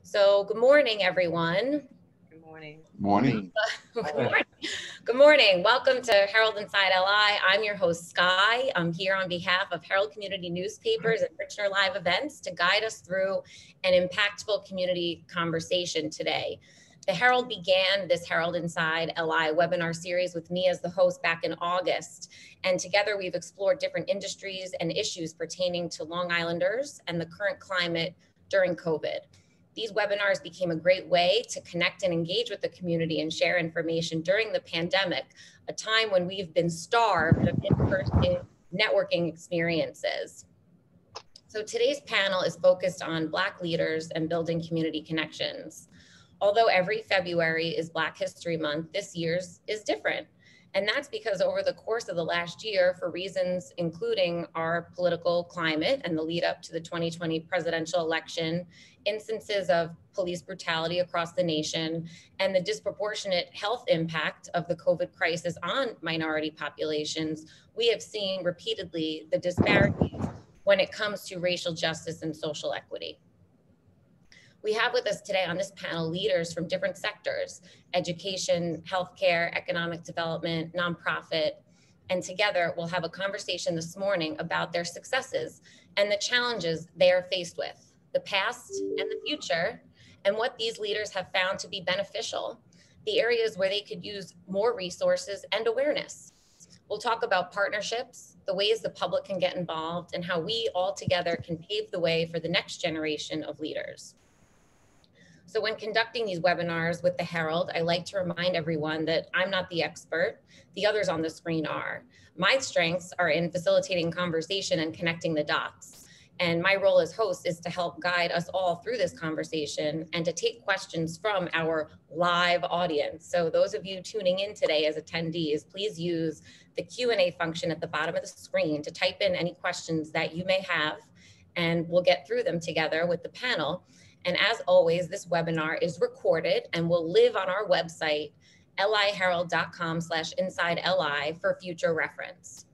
So good morning, everyone. Good morning. Morning. Good morning. Good morning. Welcome to Herald Inside LI. I'm your host, Sky. I'm here on behalf of Herald Community Newspapers and Richner Live Events to guide us through an impactful community conversation today. The Herald began this Herald Inside LI webinar series with me as the host back in August. And together we've explored different industries and issues pertaining to Long Islanders and the current climate during COVID. These webinars became a great way to connect and engage with the community and share information during the pandemic, a time when we've been starved of in-person networking experiences. So today's panel is focused on Black leaders and building community connections. Although every February is Black History Month, this year's is different. And that's because over the course of the last year, for reasons including our political climate and the lead up to the 2020 presidential election, instances of police brutality across the nation, and the disproportionate health impact of the COVID crisis on minority populations, we have seen repeatedly the disparities when it comes to racial justice and social equity. We have with us today on this panel leaders from different sectors: education, healthcare, economic development, nonprofit, and together we'll have a conversation this morning about their successes and the challenges they are faced with, the past and the future, and what these leaders have found to be beneficial, the areas where they could use more resources and awareness. We'll talk about partnerships, the ways the public can get involved, and how we all together can pave the way for the next generation of leaders. So when conducting these webinars with the Herald, I like to remind everyone that I'm not the expert. The others on the screen are. My strengths are in facilitating conversation and connecting the dots. And my role as host is to help guide us all through this conversation and to take questions from our live audience. So those of you tuning in today as attendees, please use the Q&A function at the bottom of the screen to type in any questions that you may have, and we'll get through them together with the panel. And as always, this webinar is recorded and will live on our website, liherald.com/insideli, for future reference.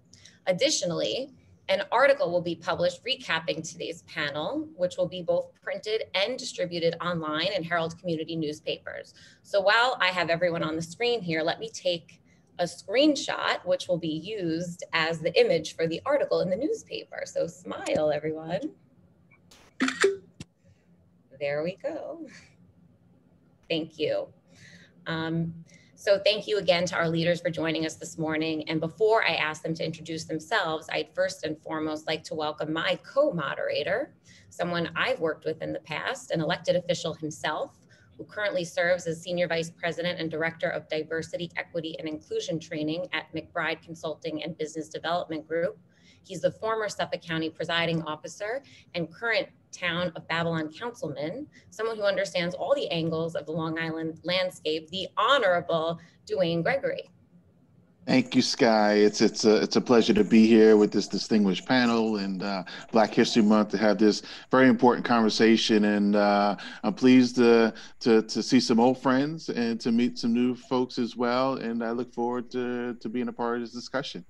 Additionally, an article will be published recapping today's panel, which will be both printed and distributed online in Herald community newspapers. So while I have everyone on the screen here, let me take a screenshot, which will be used as the image for the article in the newspaper. So smile, everyone. There we go. Thank you. So thank you again to our leaders for joining us this morning. And before I ask them to introduce themselves, I'd first and foremost like to welcome my co-moderator, someone I've worked with in the past, an elected official himself, who currently serves as Senior Vice President and Director of Diversity, Equity, and Inclusion Training at McBride Consulting and Business Development Group. He's the former Suffolk County presiding officer and current Town of Babylon councilman, someone who understands all the angles of the Long Island landscape, the Honorable DuWayne Gregory. Thank you, Sky. It's a pleasure to be here with this distinguished panel and Black History Month to have this very important conversation. And I'm pleased to see some old friends and to meet some new folks as well. And I look forward to being a part of this discussion.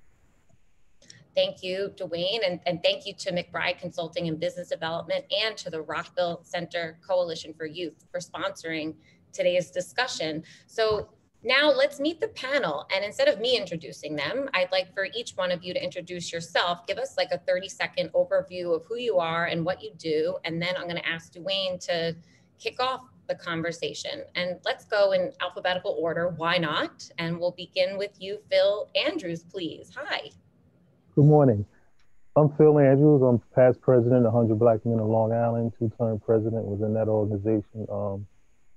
Thank you, DuWayne, and thank you to McBride Consulting and Business Development and to the Rockville Center Coalition for Youth for sponsoring today's discussion. So now let's meet the panel. And instead of me introducing them, I'd like for each one of you to introduce yourself. Give us like a 30-second overview of who you are and what you do. And then I'm going to ask DuWayne to kick off the conversation. And let's go in alphabetical order. Why not? And we'll begin with you, Phil Andrews, please. Hi. Good morning. I'm Phil Andrews. I'm past president of 100 Black Men of Long Island, two-term president, was in that organization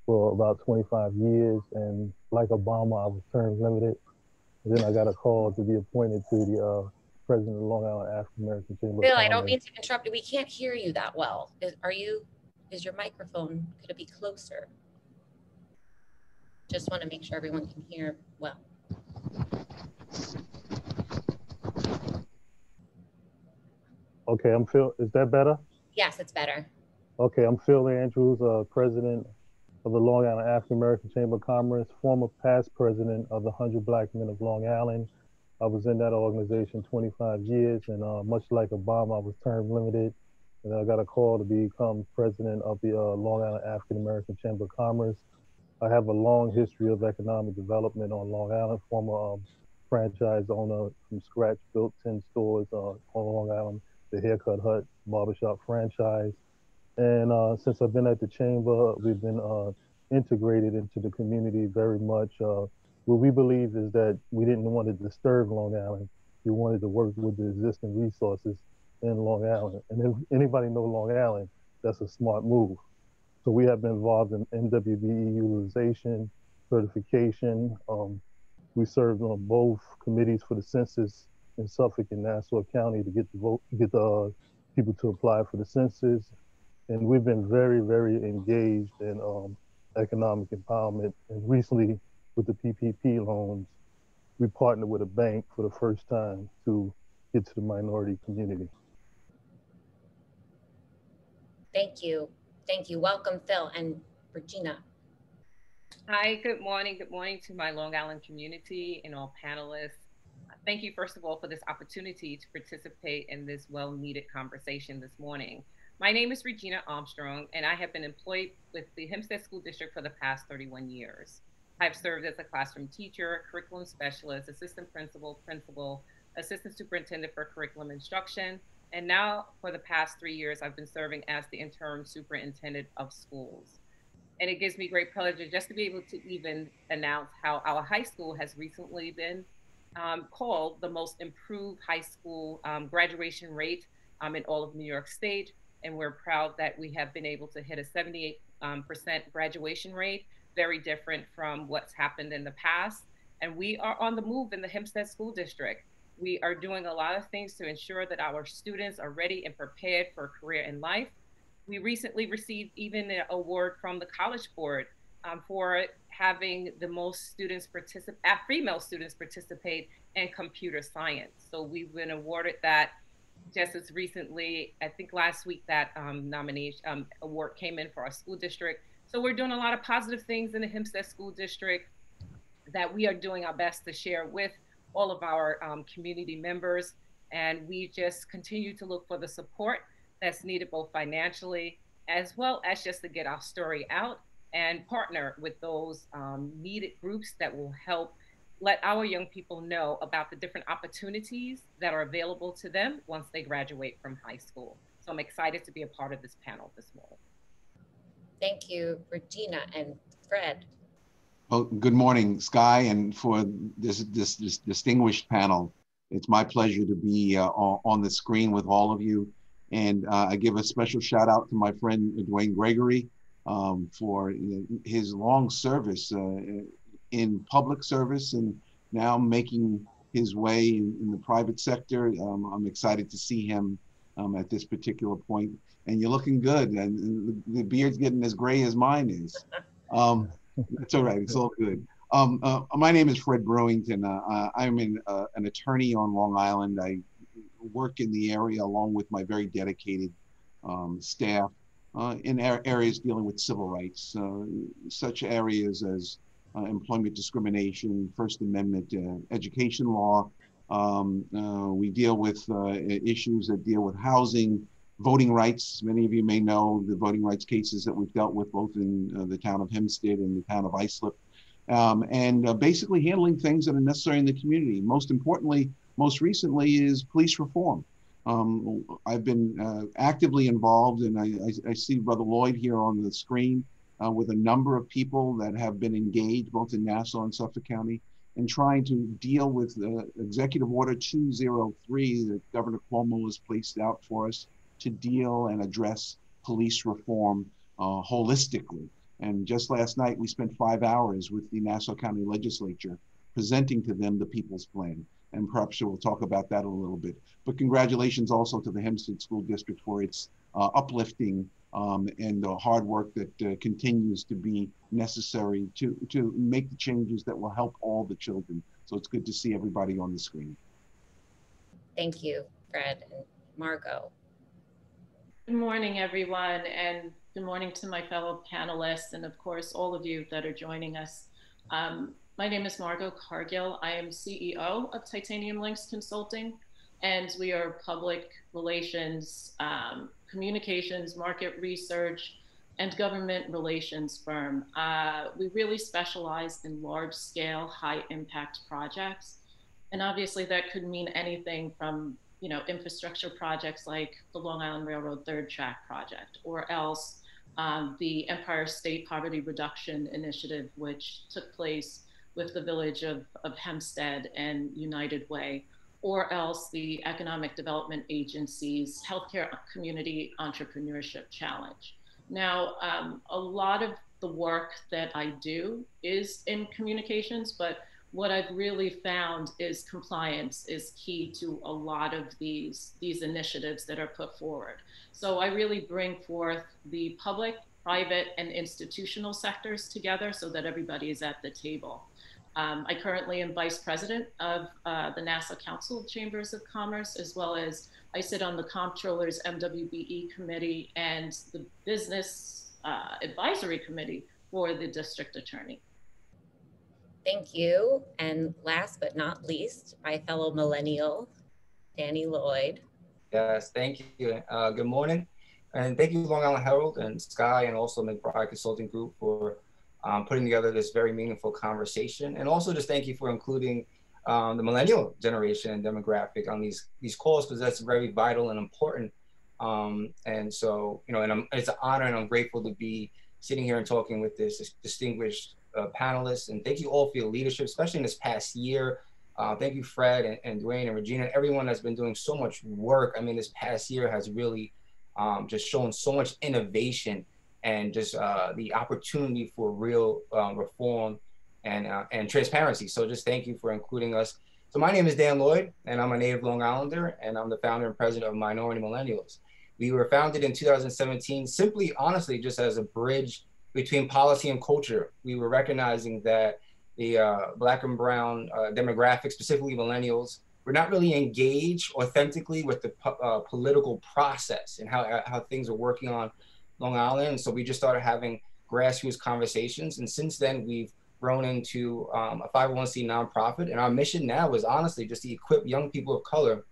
for about 25 years. And like Obama, I was term limited. And then I got a call to be appointed to the president of the Long Island African American Chamber of Commerce. Phil, I don't mean to interrupt you. We can't hear you that well. Is your microphone, could it be closer? Just want to make sure everyone can hear well. Okay, I'm Phil. Is that better? Yes, it's better. Okay, I'm Phil Andrews, president of the Long Island African American Chamber of Commerce, former past president of the 100 Black Men of Long Island. I was in that organization 25 years, and much like Obama, I was term limited. and I got a call to become president of the Long Island African American Chamber of Commerce. I have a long history of economic development on Long Island, former franchise owner from scratch, built 10 stores on Long Island, the Haircut Hut barbershop franchise. And since I've been at the chamber, we've been integrated into the community very much. What we believe is that we didn't want to disturb Long Island. We wanted to work with the existing resources in Long Island. And if anybody know Long Island, that's a smart move. So we have been involved in NWBE utilization, certification. We served on both committees for the census in Suffolk and Nassau County to get the people to apply for the census. And we've been very, very engaged in economic empowerment. And recently, with the PPP loans, we partnered with a bank for the first time to get to the minority community. Thank you. Thank you. Welcome, Phil and Regina. Hi, good morning. Good morning to my Long Island community and all panelists. Thank you, first of all, for this opportunity to participate in this well-needed conversation this morning. My name is Regina Armstrong, and I have been employed with the Hempstead School District for the past 31 years. I've served as a classroom teacher, curriculum specialist, assistant principal, assistant superintendent for curriculum instruction, and now for the past 3 years, I've been serving as the interim superintendent of schools. And it gives me great pleasure just to be able to even announce how our high school has recently been called the most improved high school graduation rate in all of New York State. And we're proud that we have been able to hit a 78% graduation rate, very different from what's happened in the past. And we are on the move in the Hempstead School District. We are doing a lot of things to ensure that our students are ready and prepared for a career in life. We recently received even an award from the College Board for having the most students female students participate in computer science. So we've been awarded that just as recently. I think last week that nomination award came in for our school district. So we're doing a lot of positive things in the Hempstead School District that we are doing our best to share with all of our community members. And we just continue to look for the support that's needed both financially as well as just to get our story out and partner with those needed groups that will help let our young people know about the different opportunities that are available to them once they graduate from high school. So I'm excited to be a part of this panel this morning. Thank you, Regina and Fred. Well, good morning, Sky, and for this distinguished panel. It's my pleasure to be on the screen with all of you. And I give a special shout out to my friend Dwayne Gregory for his long service in public service and now making his way in the private sector. I'm excited to see him at this particular point. And you're looking good, and the beard's getting as gray as mine is. It's all right, it's all good. My name is Fred Brewington. I'm an attorney on Long Island. I work in the area along with my very dedicated staff in areas dealing with civil rights, such areas as employment discrimination, First Amendment, education law. We deal with issues that deal with housing, voting rights. Many of you may know the voting rights cases that we've dealt with both in the town of Hempstead and the town of Islip, and basically handling things that are necessary in the community. Most importantly, most recently is police reform. I've been actively involved, and I see Brother Lloyd here on the screen with a number of people that have been engaged both in Nassau and Suffolk County in trying to deal with Executive Order 203 that Governor Cuomo has placed out for us to deal and address police reform holistically. And just last night, we spent 5 hours with the Nassau County Legislature presenting to them the People's Plan. And perhaps we'll talk about that a little bit. But congratulations also to the Hempstead School District for its uplifting and the hard work that continues to be necessary to make the changes that will help all the children. So it's good to see everybody on the screen. Thank you, Fred and Margo. Good morning, everyone, and good morning to my fellow panelists, and of course, all of you that are joining us. My name is Margo Cargill. I am CEO of Titanium Linx Consulting, and we are a public relations communications, market research, and government relations firm. We really specialize in large-scale, high-impact projects. And obviously that could mean anything from infrastructure projects like the Long Island Railroad Third Track Project, or else the Empire State Poverty Reduction Initiative, which took place with the village of Hempstead and United Way, or else the Economic Development Agency's Healthcare Community Entrepreneurship Challenge. Now, a lot of the work that I do is in communications, but what I've really found is compliance is key to a lot of these initiatives that are put forward. So I really bring forth the public, private, and institutional sectors together so that everybody is at the table. I currently am vice president of the Nassau Council of Chambers of Commerce, as well as I sit on the Comptroller's MWBE committee and the business advisory committee for the district attorney. Thank you. And last but not least, my fellow millennial, Danny Lloyd. Yes, thank you. Good morning. And thank you, Long Island Herald and Sky, and also McBride Consulting Group for putting together this very meaningful conversation. And also just thank you for including the millennial generation and demographic on these calls, because that's very vital and important. And so, and it's an honor, and I'm grateful to be sitting here and talking with this distinguished panelists. And thank you all for your leadership, especially in this past year. Thank you, Fred and Dwayne and Regina, everyone that's been doing so much work. I mean, this past year has really just shown so much innovation and just the opportunity for real reform and transparency. So just thank you for including us. So my name is Dan Lloyd, and I'm a native Long Islander, and I'm the founder and president of Minority Millennials. We were founded in 2017, simply, honestly, just as a bridge between policy and culture. We were recognizing that the Black and brown demographic, specifically millennials, were not really engaged authentically with the political process and how things are working on Long Island. And so we just started having grassroots conversations. And since then, we've grown into a 501c nonprofit. And our mission now is honestly just to equip young people of color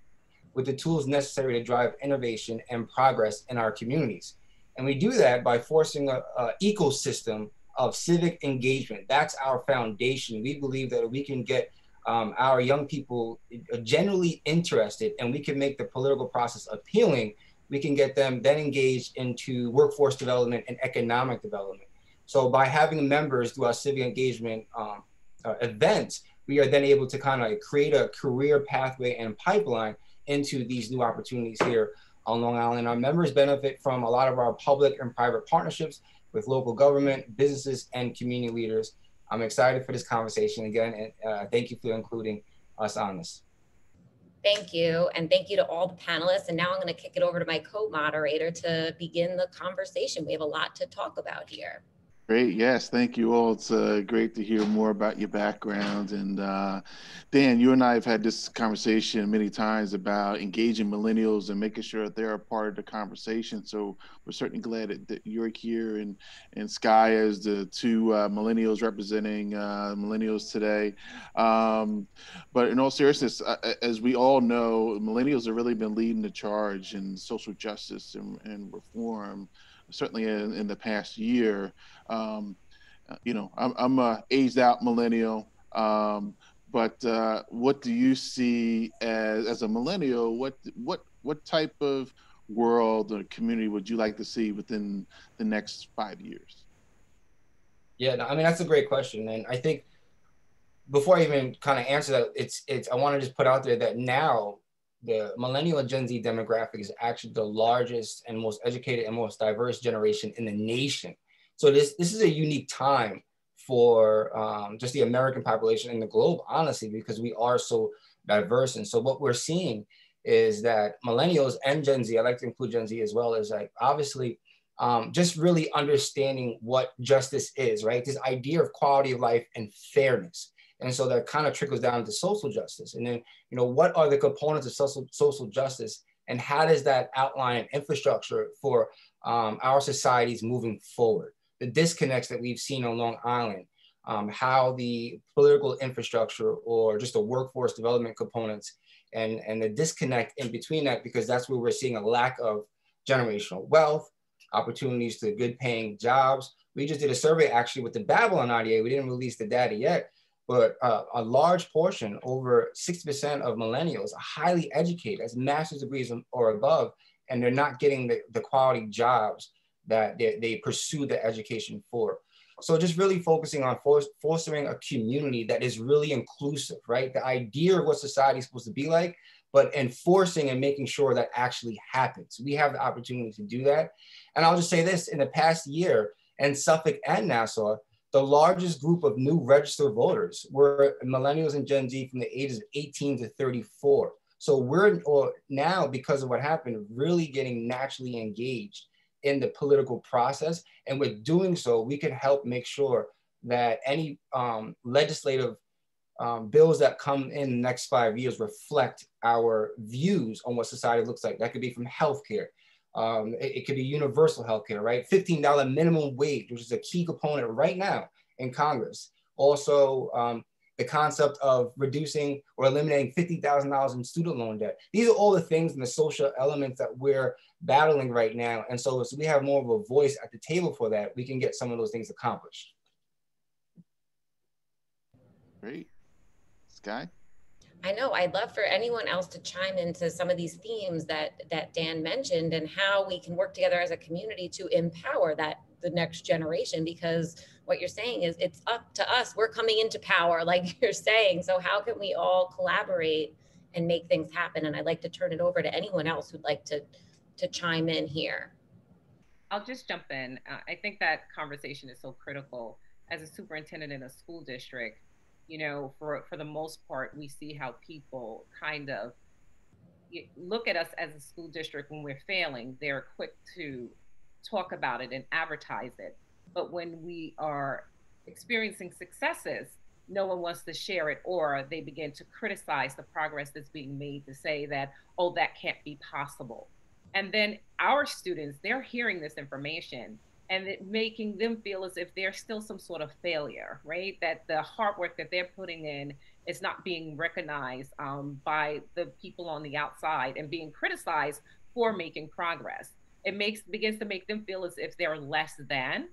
with the tools necessary to drive innovation and progress in our communities. And we do that by forcing an ecosystem of civic engagement. That's our foundation. We believe that if we can get our young people generally interested and we can make the political process appealing, we can get them then engaged into workforce development and economic development. So by having members do our civic engagement events, we are then able to kind of create a career pathway and pipeline into these new opportunities here on Long Island. Our members benefit from a lot of our public and private partnerships with local government, businesses, and community leaders. I'm excited for this conversation again, and thank you for including us on this. Thank you, and thank you to all the panelists. And now I'm going to kick it over to my co-moderator to begin the conversation. We have a lot to talk about here. Great. Yes. Thank you all. It's great to hear more about your background. And Dan, you and I have had this conversation many times about engaging millennials and making sure that they're a part of the conversation. So we're certainly glad that you're here, and Sky as the two millennials representing millennials today. But in all seriousness, as we all know, millennials have really been leading the charge in social justice and reform, certainly in the past year. You know, I'm a aged out millennial, but what do you see as a millennial? What type of world or community would you like to see within the next 5 years? Yeah, no, I mean, that's a great question. And I think before I even kind of answer that, I want to just put out there that now the millennial and Gen Z demographic is actually the largest and most educated and most diverse generation in the nation. So this is a unique time for just the American population and the globe, honestly, because we are so diverse. And so what we're seeing is that millennials and Gen Z, I like to include Gen Z as well, is like obviously just really understanding what justice is, right? This idea of quality of life and fairness. And so that kind of trickles down to social justice. And then, you know, what are the components of social justice, and how does that outline infrastructure for our societies moving forward? The disconnects that we've seen on Long Island, how the political infrastructure or just the workforce development components and the disconnect in between that, because that's where we're seeing a lack of generational wealth, opportunities to good paying jobs. We just did a survey actually with the Babylon RDA. We didn't release the data yet, but a large portion, over 60% of millennials are highly educated, has master's degrees or above, and they're not getting the quality jobs that they pursue the education for. So just really focusing on fostering a community that is really inclusive, right? The idea of what society is supposed to be like, but enforcing and making sure that actually happens. We have the opportunity to do that. And I'll just say this, in the past year, in Suffolk and Nassau, the largest group of new registered voters were millennials and Gen Z from the ages of 18 to 34. So we're now, because of what happened, really getting naturally engaged in the political process. And with doing so, we can help make sure that any legislative bills that come in the next 5 years reflect our views on what society looks like. That could be from healthcare. It could be universal healthcare, right? $15 minimum wage, which is a key component right now in Congress. Also, the concept of reducing or eliminating $50,000 in student loan debt. These are all the things and the social elements that we're battling right now. And so as we have more of a voice at the table for that, we can get some of those things accomplished. Great. Sky? I know, I'd love for anyone else to chime into some of these themes that Dan mentioned and how we can work together as a community to empower the next generation, because what you're saying is it's up to us. We're coming into power, like you're saying. So how can we all collaborate and make things happen? And I'd like to turn it over to anyone else who'd like to chime in here. I'll just jump in. I think that conversation is so critical. As a superintendent in a school district, you know, for the most part, we see how people kind of look at us as a school district when we're failing. They're quick to talk about it and advertise it. But when we are experiencing successes, no one wants to share it, or they begin to criticize the progress that's being made, to say that, oh, that can't be possible. And then our students, they're hearing this information and it making them feel as if they're still some sort of failure, right? That the hard work that they're putting in is not being recognized by the people on the outside and being criticized for making progress. It begins to make them feel as if they're less than,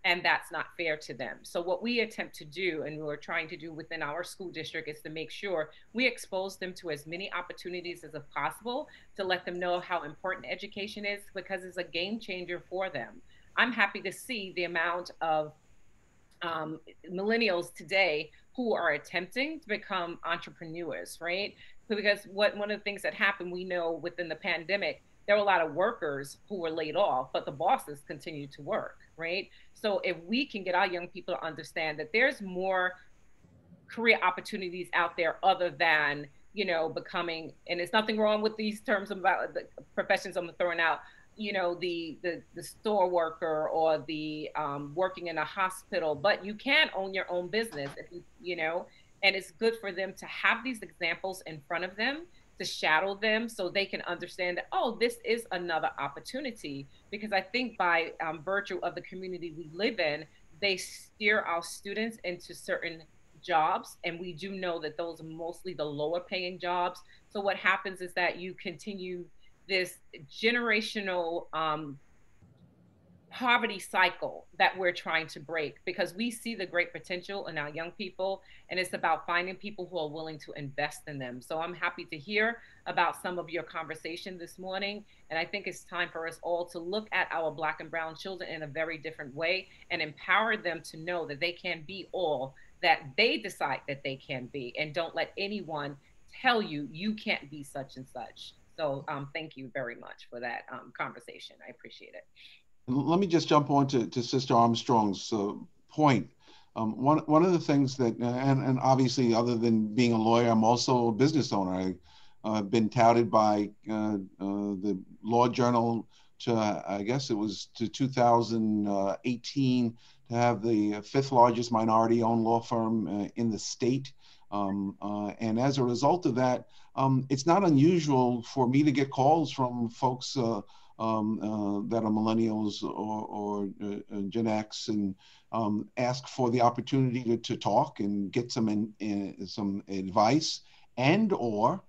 and that's not fair to them. So what we attempt to do, and we're trying to do within our school district, is to make sure we expose them to as many opportunities as possible to let them know how important education is, because it's a game changer for them. I'm happy to see the amount of millennials today who are attempting to become entrepreneurs, right? Because one of the things that happened, we know within the pandemic, there were a lot of workers who were laid off, but the bosses continued to work, right? So if we can get our young people to understand that there's more career opportunities out there other than, you know, becoming, and there's nothing wrong with these terms about the professions I'm throwing out, you know, the store worker or the working in a hospital, but you can own your own business, if you know, and it's good for them to have these examples in front of them, to shadow them so they can understand that, oh, this is another opportunity. Because I think by virtue of the community we live in, they steer our students into certain jobs. And we do know that those are mostly the lower paying jobs. So what happens is that you continue this generational poverty cycle that we're trying to break, because we see the great potential in our young people, and it's about finding people who are willing to invest in them. So I'm happy to hear about some of your conversation this morning, and I think it's time for us all to look at our Black and brown children in a very different way and empower them to know that they can be all that they decide that they can be, and don't let anyone tell you you can't be such and such. So thank you very much for that conversation. I appreciate it. Let me just jump on to Sister Armstrong's point. One of the things that, and obviously other than being a lawyer, I'm also a business owner. I've been touted by the Law Journal to, I guess it was to 2018, to have the 5th largest minority-owned law firm in the state. And as a result of that, it's not unusual for me to get calls from folks that are millennials or Gen X, and ask for the opportunity to talk and get some advice and or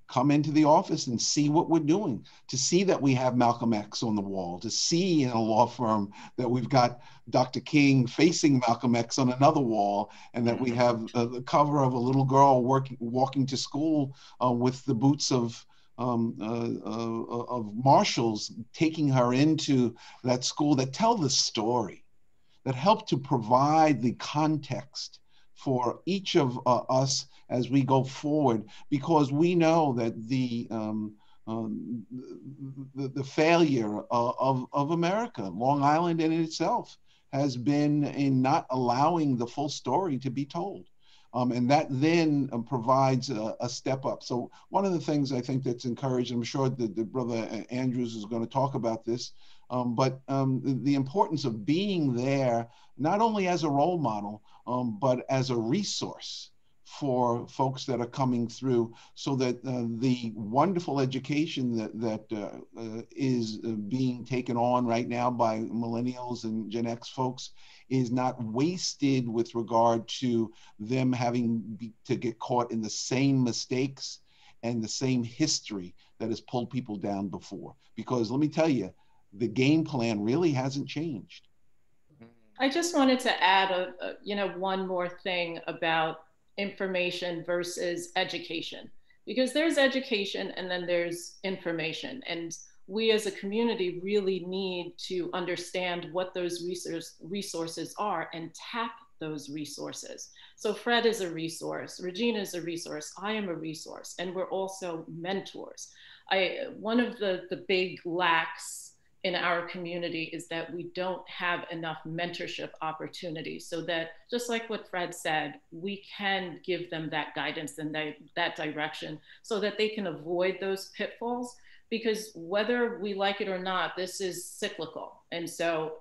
come into the office and see what we're doing, to see that we have Malcolm X on the wall, to see in a law firm that we've got Dr. King facing Malcolm X on another wall, and that we have the cover of a little girl walking to school with the boots of marshals taking her into that school, that tell the story, that help to provide the context for each of us as we go forward, because we know that the failure of America, Long Island in itself, has been in not allowing the full story to be told. And that then provides a step up. So one of the things I think that's encouraged, I'm sure that the brother Andrews is going to talk about this, but the importance of being there, not only as a role model, but as a resource for folks that are coming through, so that the wonderful education that is being taken on right now by millennials and Gen X folks is not wasted with regard to them having to get caught in the same mistakes and the same history that has pulled people down before. Because let me tell you, the game plan really hasn't changed. I just wanted to add one more thing about information versus education, because there's education and then there's information. And we as a community really need to understand what those resources are and tap those resources. So Fred is a resource, Regina is a resource, I am a resource, and we're also mentors. One of the big lacks in our community is that we don't have enough mentorship opportunities, so that, just like what Fred said, we can give them that guidance and that direction so that they can avoid those pitfalls. Because whether we like it or not, this is cyclical. And so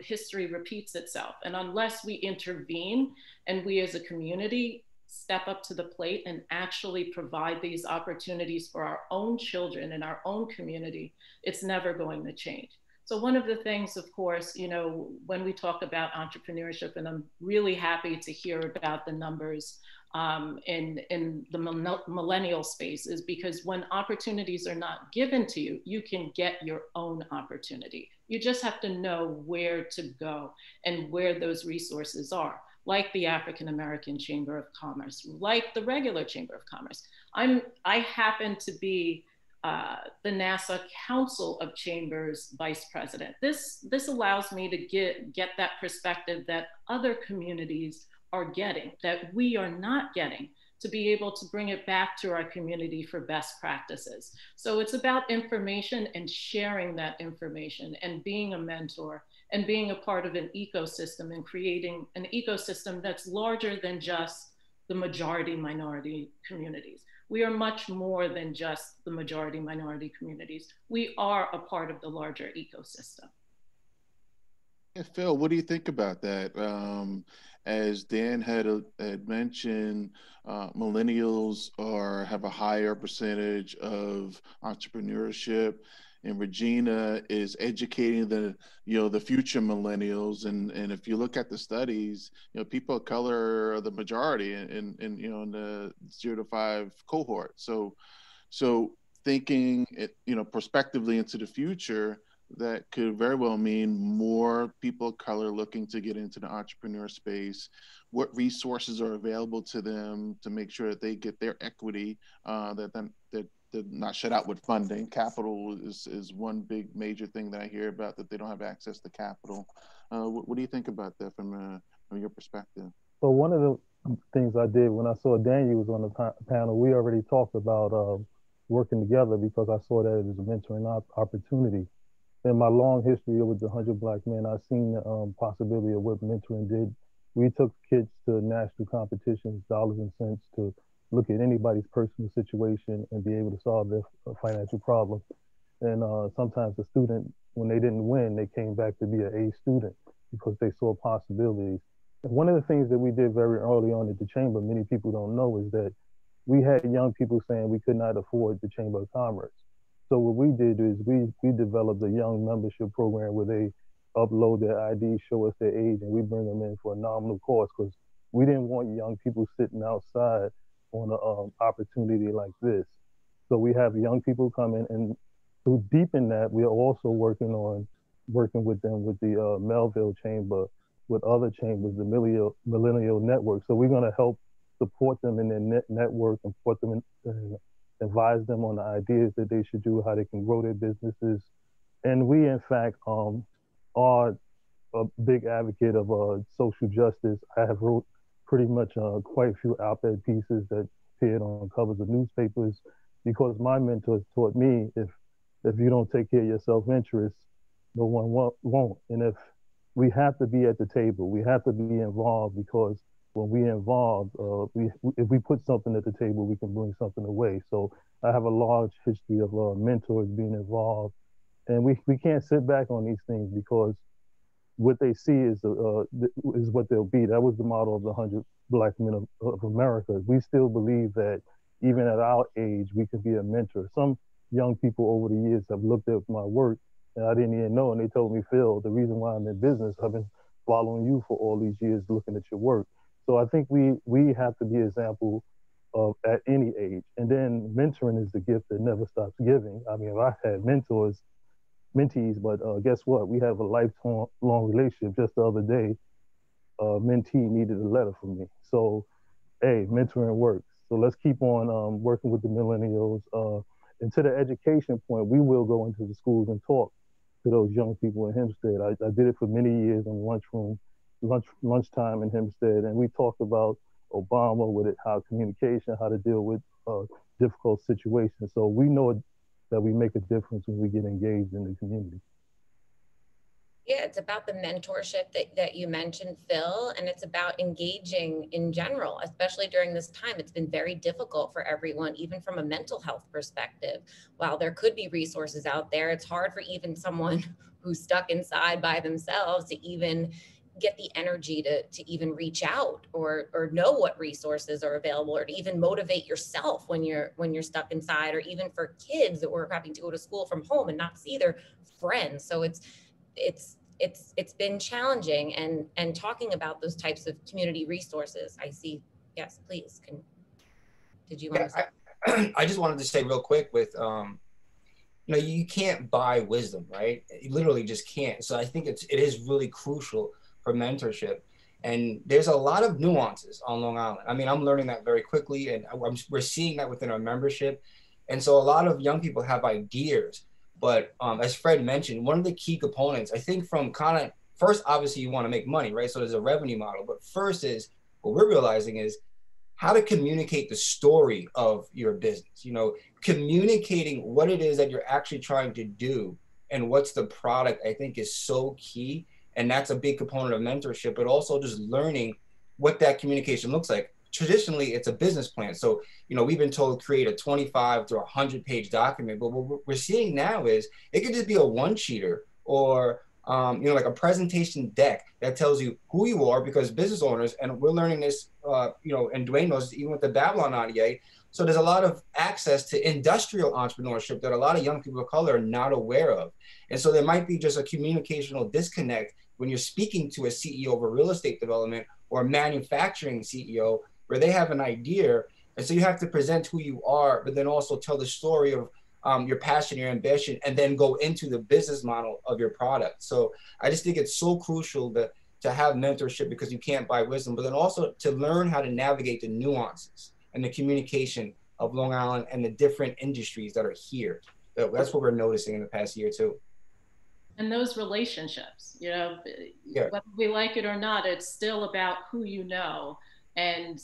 history repeats itself. And unless we intervene and we as a community step up to the plate and actually provide these opportunities for our own children and our own community, it's never going to change. So one of the things, of course, when we talk about entrepreneurship, and I'm really happy to hear about the numbers in the millennial space, is because when opportunities are not given to you, you can get your own opportunity. You just have to know where to go and where those resources are, like the African American Chamber of Commerce, like the regular Chamber of Commerce. I happen to be the NASA Council of Chambers Vice President. This allows me to get that perspective that other communities are getting, that we are not getting, to be able to bring it back to our community for best practices. So it's about information and sharing that information and being a mentor and being a part of an ecosystem and creating an ecosystem that's larger than just the majority minority communities. We are much more than just the majority minority communities. We are a part of the larger ecosystem. Yeah, Phil, what do you think about that? As Dan had mentioned, millennials have a higher percentage of entrepreneurship, and Regina is educating the future millennials. And if you look at the studies, people of color are the majority in the 0 to 5 cohort. So thinking prospectively into the future, that could very well mean more people of color looking to get into the entrepreneur space. What resources are available to them to make sure that they get their equity, that they're not shut out with funding. Capital is one big major thing that I hear about, that they don't have access to capital. What do you think about that from your perspective? So one of the things I did when I saw Daniel was on the panel, we already talked about working together, because I saw that as a mentoring opportunity. In my long history with the 100 Black Men, I've seen the possibility of what mentoring did. We took kids to national competitions, dollars and cents, to look at anybody's personal situation and be able to solve their financial problem. And sometimes the student, when they didn't win, they came back to be an A student because they saw possibilities. And one of the things that we did very early on at the Chamber, many people don't know, is that we had young people saying we could not afford the Chamber of Commerce. So what we did is we developed a young membership program where they upload their ID, show us their age, and we bring them in for a nominal cost, because we didn't want young people sitting outside on an opportunity like this. So we have young people come in, and to deepen that, we are also working with them with the Melville Chamber, with other chambers, the Millennial Network. So we're going to help support them in their network and support them and advise them on the ideas that they should do, how they can grow their businesses. And we, in fact, are a big advocate of social justice. I have wrote pretty much quite a few op-ed pieces that appeared on covers of newspapers, because my mentors taught me if you don't take care of your self-interest, no one won't. And if we have to be at the table, we have to be involved, because when we involved, if we put something at the table, we can bring something away. So I have a large history of mentors being involved, and we can't sit back on these things, because what they see is what they'll be. That was the model of the 100 Black men of America. We still believe that even at our age, we can be a mentor. Some young people over the years have looked at my work, and I didn't even know, and they told me, Phil, the reason why I'm in business, I've been following you for all these years, looking at your work. So I think we have to be an example of at any age. And then mentoring is the gift that never stops giving. I mean, I had mentees, but guess what? We have a lifelong relationship. Just the other day, a mentee needed a letter from me. So, hey, mentoring works. So let's keep on working with the millennials. And to the education point, we will go into the schools and talk to those young people in Hempstead. I did it for many years in lunchtime in Hempstead, and we talked about Obama with it, how communication, how to deal with difficult situations. So we know that we make a difference when we get engaged in the community. Yeah, it's about the mentorship that you mentioned, Phil, and it's about engaging in general, especially during this time. It's been very difficult for everyone, even from a mental health perspective. While there could be resources out there, it's hard for even someone who's stuck inside by themselves to even get the energy to even reach out or know what resources are available, or to even motivate yourself when you're stuck inside, or even for kids that were having to go to school from home and not see their friends. So it's been challenging, and talking about those types of community resources. I see. Yes, please. Did you want to say? I just wanted to say real quick with, you can't buy wisdom, right? You literally just can't. So I think it is really crucial for mentorship. And there's a lot of nuances on Long Island. I mean, I'm learning that very quickly, and we're seeing that within our membership. And so a lot of young people have ideas. But as Fred mentioned, one of the key components, I think from first, obviously you want to make money, right? So there's a revenue model, but first is, what we're realizing is how to communicate the story of your business, communicating what it is that you're actually trying to do and what's the product, I think is so key. And that's a big component of mentorship, but also just learning what that communication looks like. Traditionally, it's a business plan. So, we've been told to create a 25 to 100-page document, but what we're seeing now is it could just be a one-sheeter or, like a presentation deck that tells you who you are, because business owners, and we're learning this, and Dwayne knows, even with the Babylon IDA. So there's a lot of access to industrial entrepreneurship that a lot of young people of color are not aware of. And so there might be just a communicational disconnect when you're speaking to a CEO of a real estate development or a manufacturing CEO, where they have an idea. And so you have to present who you are, but then also tell the story of your passion, your ambition, and then go into the business model of your product. So I just think it's so crucial to have mentorship, because you can't buy wisdom, but then also to learn how to navigate the nuances and the communication of Long Island and the different industries that are here. That's what we're noticing in the past year too. And those relationships, whether we like it or not, it's still about who you know. And,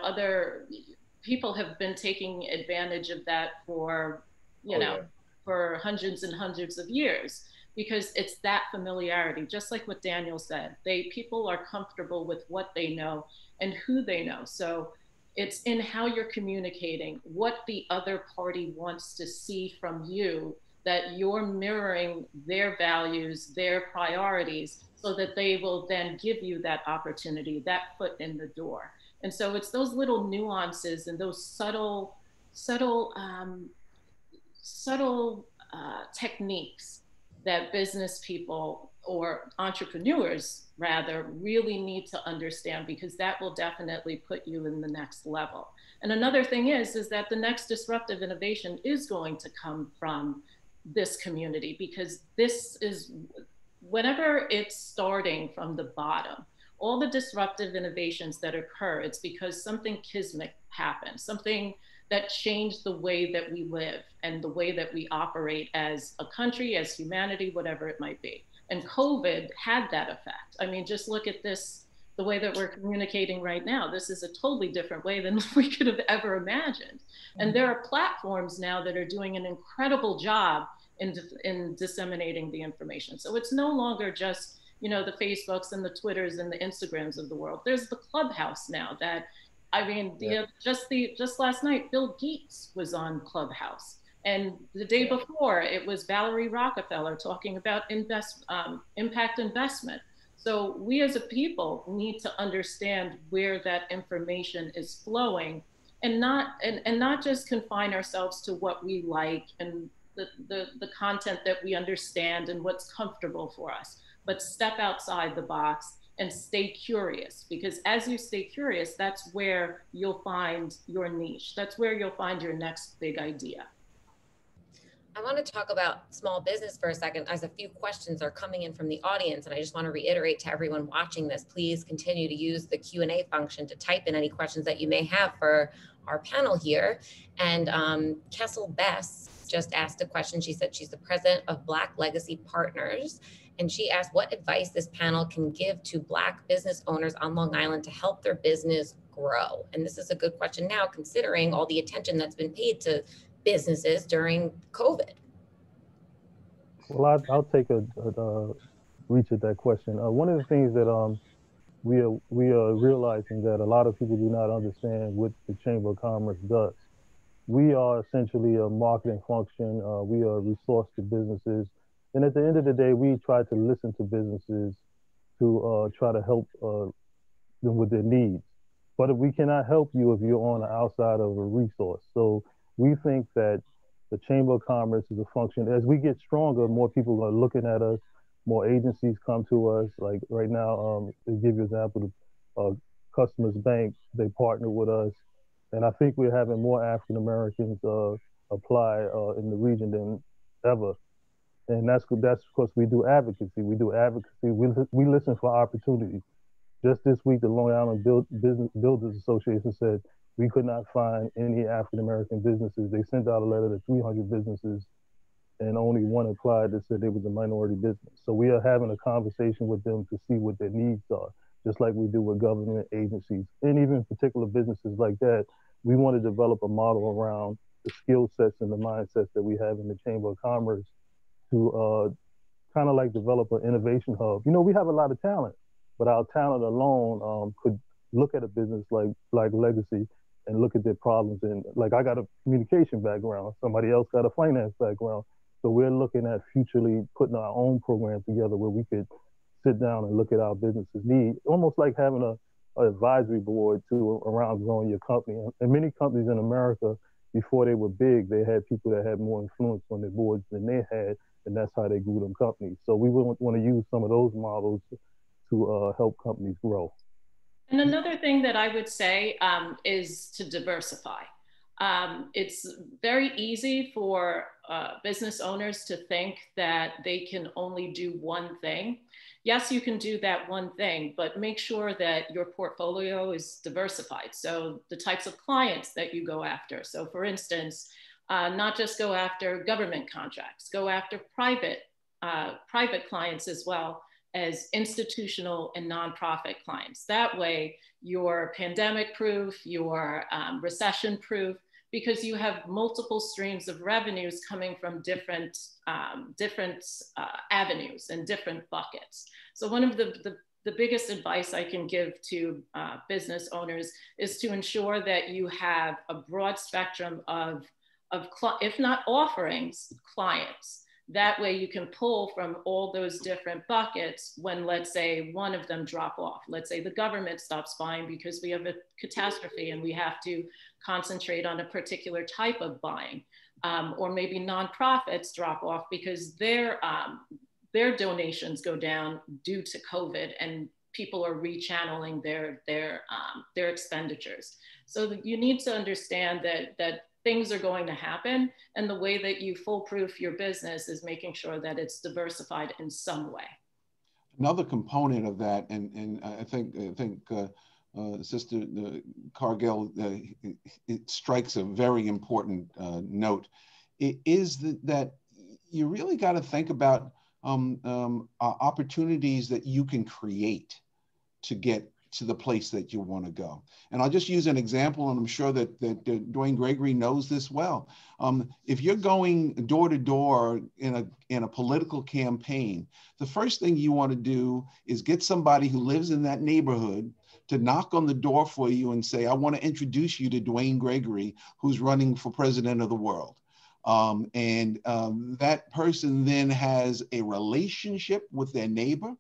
other people have been taking advantage of that for, for hundreds and hundreds of years, because it's that familiarity, just like what Daniel said. People are comfortable with what they know and who they know. So it's in how you're communicating, what the other party wants to see from you, that you're mirroring their values, their priorities, so that they will then give you that opportunity, that foot in the door. And so it's those little nuances and those subtle techniques that business people or entrepreneurs rather, really need to understand, because that will definitely put you in the next level. And another thing is that the next disruptive innovation is going to come from this community, because this is, whenever it's starting from the bottom, all the disruptive innovations that occur, it's because something kismic happened, something that changed the way that we live and the way that we operate as a country, as humanity, whatever it might be. And COVID had that effect. I mean, just look at this, the way that we're communicating right now. This is a totally different way than we could have ever imagined. And there are platforms now that are doing an incredible job in disseminating the information. So it's no longer just, you know, the Facebooks and the Twitters and the Instagrams of the world. There's the Clubhouse now that, I mean, just last night, Bill Gates was on Clubhouse. And the day before, it was Valerie Rockefeller talking about impact investment. So we as a people need to understand where that information is flowing, and not just confine ourselves to what we like and the content that we understand and what's comfortable for us, but step outside the box and stay curious, because as you stay curious, that's where you'll find your niche. That's where you'll find your next big idea. I want to talk about small business for a second, as a few questions are coming in from the audience. And I just want to reiterate to everyone watching this, please continue to use the Q&A function to type in any questions that you may have for our panel here. And Kessel Bess just asked a question. She said she's the president of Black Legacy Partners. And she asked what advice this panel can give to Black business owners on Long Island to help their business grow. And this is a good question now, considering all the attention that's been paid to businesses during COVID. Well, I'll take a reach at that question. One of the things that we are realizing that a lot of people do not understand what the Chamber of Commerce does. We are essentially a marketing function. We are a resource to businesses. And at the end of the day, we try to listen to businesses to try to help them with their needs. But we cannot help you if you're on the outside of a resource. So we think that the Chamber of Commerce is a function. As we get stronger, more people are looking at us, more agencies come to us. Like right now, to give you an example, Customers Bank, they partner with us. And I think we're having more African Americans apply in the region than ever. And that's because we do advocacy. We listen for opportunities. Just this week, the Long Island Builders Association said we could not find any African American businesses. They sent out a letter to 300 businesses, and only one applied that said it was a minority business. So we are having a conversation with them to see what their needs are, just like we do with government agencies. And even particular businesses like that, we want to develop a model around the skill sets and the mindsets that we have in the Chamber of Commerce to kind of like develop an innovation hub. You know, we have a lot of talent, but our talent alone could look at a business like Legacy and look at their problems. And like, I got a communication background, somebody else got a finance background. So we're looking at futurely putting our own program together where we could sit down and look at our business's need, almost like having an advisory board around growing your company. And many companies in America, before they were big, they had people that had more influence on their boards than they had, and that's how they grew them companies. So we want to use some of those models to help companies grow. And another thing that I would say is to diversify. It's very easy for business owners to think that they can only do one thing. Yes, you can do that one thing, but make sure that your portfolio is diversified. So the types of clients that you go after. So for instance, not just go after government contracts, go after private clients as well as institutional and nonprofit clients. That way you're pandemic proof, you're recession proof, because you have multiple streams of revenues coming from different avenues and different buckets. So one of the biggest advice I can give to business owners is to ensure that you have a broad spectrum of if not offerings, clients. That way you can pull from all those different buckets when, let's say, one of them drop off. Let's say the government stops buying because we have a catastrophe and we have to concentrate on a particular type of buying. Or maybe nonprofits drop off because their their donations go down due to COVID, and people are rechanneling their expenditures. So you need to understand that things are going to happen, and the way that you foolproof your business is making sure that it's diversified in some way. Another component of that, and I think Sister Cargill, it strikes a very important note. It is that you really got to think about opportunities that you can create to get to the place that you want to go. And I'll just use an example, and I'm sure that Dwayne Gregory knows this well. If you're going door to door in a political campaign, the first thing you want to do is get somebody who lives in that neighborhood to knock on the door for you and say, I want to introduce you to Dwayne Gregory, who's running for president of the world. That person then has a relationship with their neighbor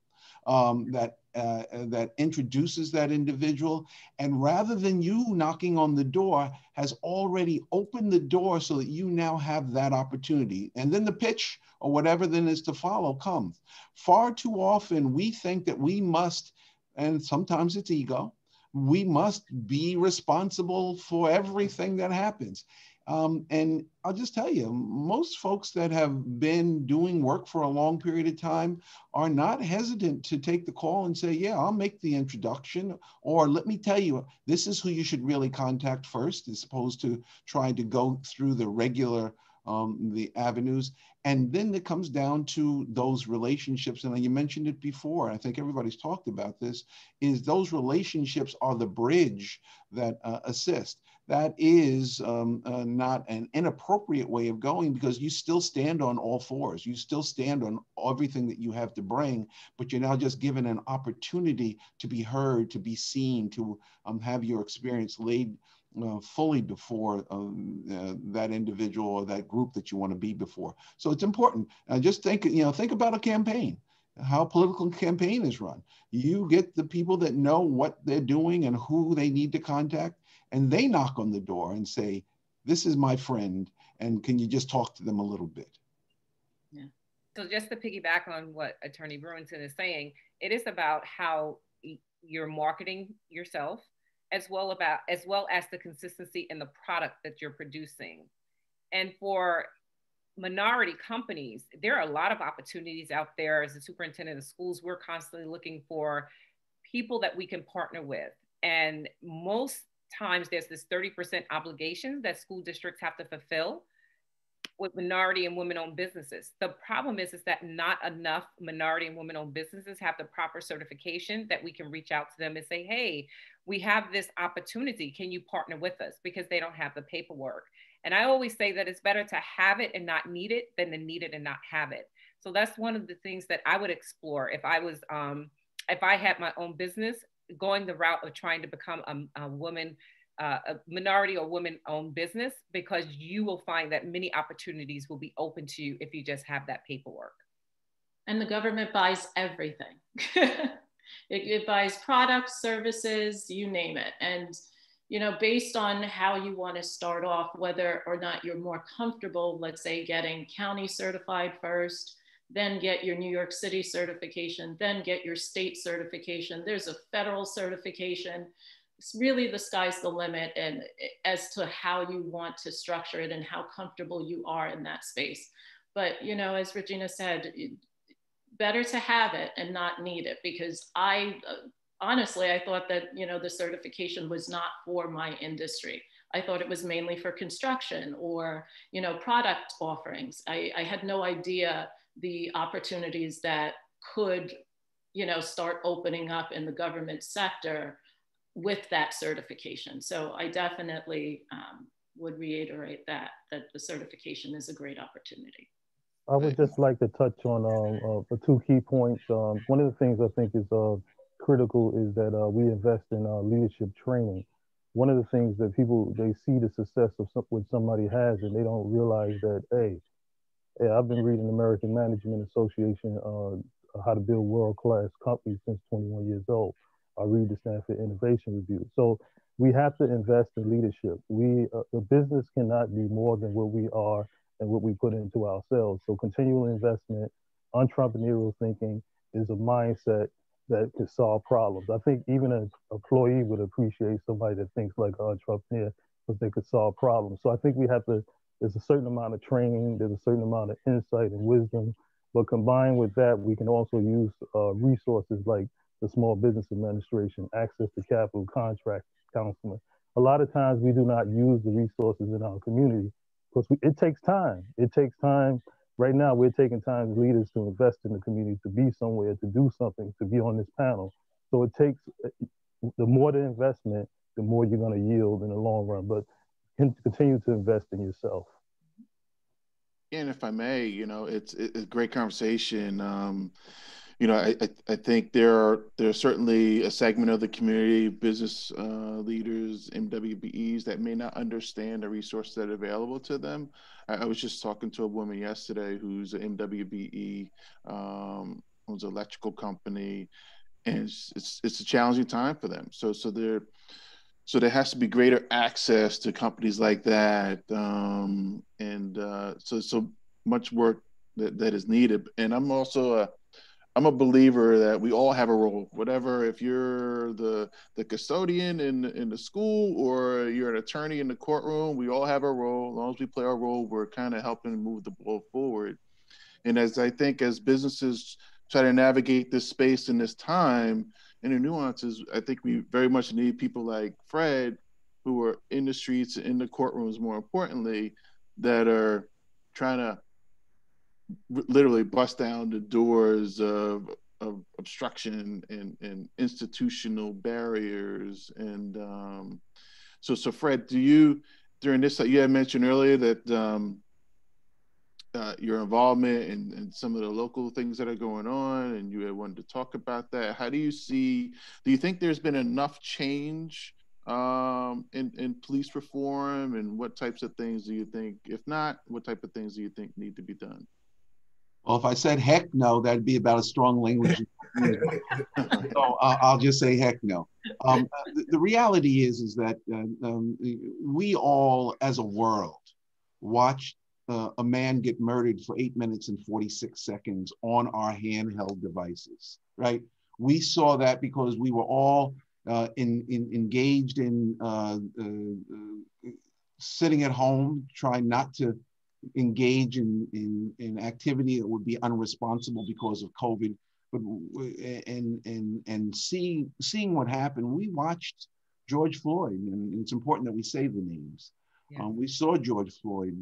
that introduces that individual, and rather than you knocking on the door, has already opened the door so that you now have that opportunity. And then the pitch or whatever then is to follow comes. Far too often we think that we must, and sometimes it's ego, we must be responsible for everything that happens. And I'll just tell you, most folks that have been doing work for a long period of time are not hesitant to take the call and say, yeah, I'll make the introduction, or let me tell you, this is who you should really contact first, as opposed to trying to go through the regular the avenues. And then it comes down to those relationships. And you mentioned it before, I think everybody's talked about this, is those relationships are the bridge that assist. That is not an inappropriate way of going, because you still stand on all fours. You still stand on everything that you have to bring, but you're now just given an opportunity to be heard, to be seen, to have your experience laid fully before that individual or that group that you want to be before. So it's important. Just think about a campaign, how a political campaign is run. You get the people that know what they're doing and who they need to contact, and they knock on the door and say, this is my friend, and can you just talk to them a little bit? Yeah. So just to piggyback on what Attorney Brewington is saying, it is about how you're marketing yourself, as well as the consistency in the product that you're producing. And for minority companies, there are a lot of opportunities out there. As the superintendent of schools, we're constantly looking for people that we can partner with. And most times there's this 30% obligation that school districts have to fulfill with minority and women-owned businesses. The problem is that not enough minority and women-owned businesses have the proper certification that we can reach out to them and say, hey, we have this opportunity, can you partner with us? Because they don't have the paperwork. And I always say that it's better to have it and not need it than to need it and not have it. So that's one of the things that I would explore if I was, if I had my own business, going the route of trying to become a woman, a minority or women-owned business, because you will find that many opportunities will be open to you if you just have that paperwork. And the government buys everything. It buys products, services, you name it. And, based on how you want to start off, whether or not you're more comfortable, let's say getting county certified first, then get your New York City certification, then get your state certification. There's a federal certification. It's really the sky's the limit, and as to how you want to structure it and how comfortable you are in that space. But, as Regina said, better to have it and not need it, because honestly, I thought that, the certification was not for my industry. I thought it was mainly for construction or, product offerings. I had no idea the opportunities that could, start opening up in the government sector with that certification. So I definitely would reiterate that the certification is a great opportunity. I would just like to touch on the two key points. One of the things I think is critical is that we invest in leadership training. One of the things that people, they see the success of what somebody has, and they don't realize that, hey, I've been reading American Management Association how to build world-class companies since 21 years old. I read the Stanford Innovation Review. So we have to invest in leadership. The business cannot be more than what we are and what we put into ourselves. So continual investment entrepreneurial thinking is a mindset that can solve problems. I think even an employee would appreciate somebody that thinks like an entrepreneur because they could solve problems. So I think there's a certain amount of training, there's a certain amount of insight and wisdom, but combined with that, we can also use resources like the Small Business Administration, access to capital, contract counseling. A lot of times we do not use the resources in our community because it takes time. It takes time. Right now, we're taking time as leaders to invest in the community, to be somewhere, to do something, to be on this panel. So it takes, the more the investment, the more you're going to yield in the long run. But continue to invest in yourself. And if I may, it's a great conversation. I think there's certainly a segment of the community, business leaders, MWBEs that may not understand the resources that are available to them. I was just talking to a woman yesterday who's an MWBE, owns an electrical company, and it's a challenging time for them. So there has to be greater access to companies like that, so much work that is needed. And I'm also I'm a believer that we all have a role, whatever, if you're the custodian in the school or you're an attorney in the courtroom, we all have a role. As long as we play our role, we're kind of helping move the ball forward. And as businesses try to navigate this space in this time and the nuances, I think we very much need people like Fred, who are in the streets, in the courtrooms, more importantly, that are trying to literally bust down the doors of obstruction and institutional barriers. And so Fred, during this, you had mentioned earlier that your involvement in some of the local things that are going on, and you had wanted to talk about that. How do you think there's been enough change in police reform, and what types of things do you think, if not, what type of things do you think need to be done? Well, if I said heck no, that'd be about a strong language. So I'll just say heck no. The reality is that we all, as a world, watched a man get murdered for 8 minutes and 46 seconds on our handheld devices, right? We saw that because we were all engaged in sitting at home, trying not to engage in activity that would be unresponsible because of COVID, but and seeing what happened. We watched George Floyd, and it's important that we say the names. Yeah. We saw George Floyd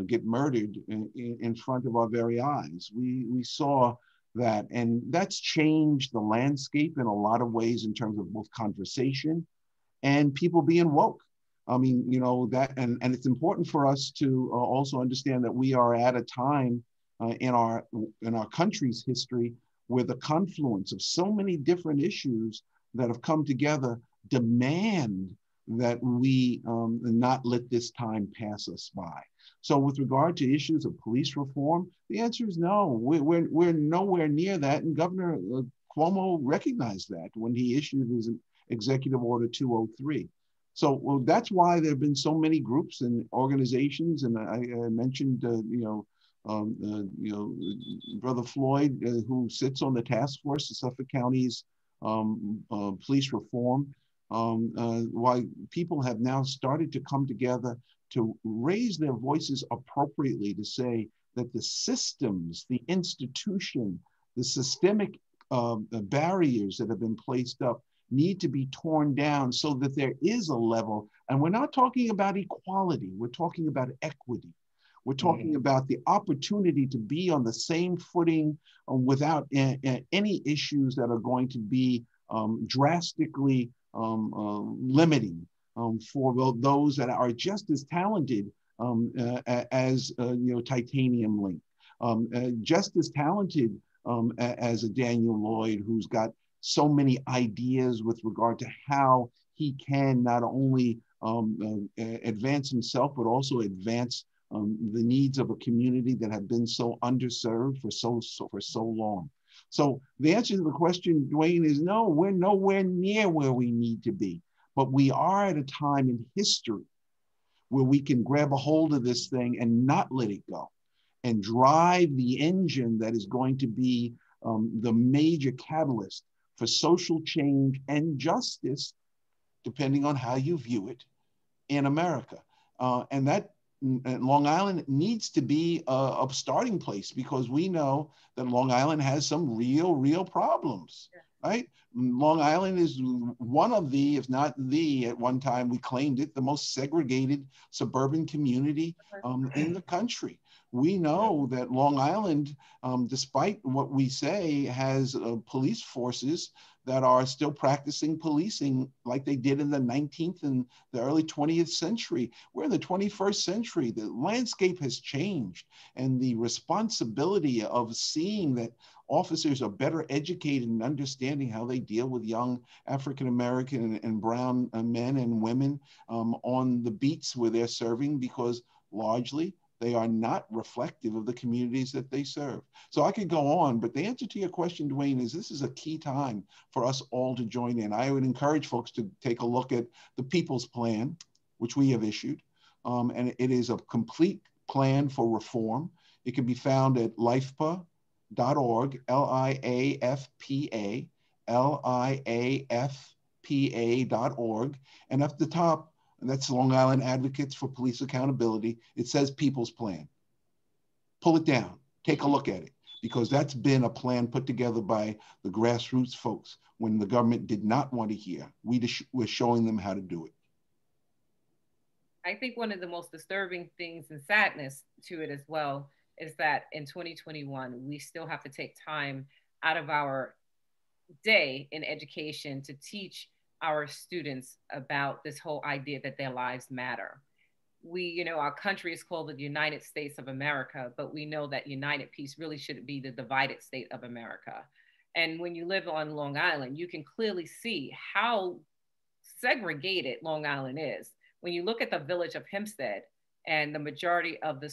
get murdered in front of our very eyes. We saw that, and that's changed the landscape in a lot of ways in terms of both conversation and people being woke. I mean, that, and it's important for us to also understand that we are at a time in our country's history where the confluence of so many different issues that have come together demand that we not let this time pass us by. So with regard to issues of police reform, the answer is no. We're nowhere near that, and Governor Cuomo recognized that when he issued his Executive Order 203. So that's why there have been so many groups and organizations, and I mentioned, Brother Floyd, who sits on the task force of Suffolk County's police reform. Why people have now started to come together to raise their voices appropriately to say that the systems, the institution, the systemic barriers that have been placed up need to be torn down so that there is a level. And we're not talking about equality, we're talking about equity. We're talking about the opportunity to be on the same footing without any issues that are going to be drastically limiting for those that are just as talented as Titanium Link, just as talented as a Daniel Lloyd, who's got so many ideas with regard to how he can not only advance himself, but also advance the needs of a community that have been so underserved for so long. So the answer to the question, Dwayne, is no, we're nowhere near where we need to be, but we are at a time in history where we can grab a hold of this thing and not let it go. and drive the engine that is going to be the major catalyst for social change and justice, depending on how you view it, in America. And that Long Island needs to be a starting place, because we know that Long Island has some real problems, right? Long Island is one of the, if not the, at one time we claimed it, the most segregated suburban community in the country. We know that Long Island, despite what we say, has police forces that are still practicing policing like they did in the 19th and the early 20th century. We're in the 21st century. The landscape has changed, and the responsibility of seeing that officers are better educated and understanding how they deal with young African-American and brown men and women on the beats where they're serving, because largely they are not reflective of the communities that they serve. So I could go on, but the answer to your question, Dwayne, is this is a key time for us all to join in. I would encourage folks to take a look at the People's Plan, which we have issued. And it is a complete plan for reform. It can be found at lifpa.org, LIAFPA, LIAFPA.org. And at the top, and that's Long Island Advocates for Police Accountability, it says People's Plan. Pull it down, take a look at it, because that's been a plan put together by the grassroots folks when the government did not want to hear. We're showing them how to do it. I think one of the most disturbing things and sadness to it as well is that in 2021, we still have to take time out of our day in education to teach our students about this whole idea that their lives matter. We, our country is called the United States of America, but we know that united peace really should be the divided state of America. And when you live on Long Island, you can clearly see how segregated Long Island is. When you look at the village of Hempstead, and the majority of the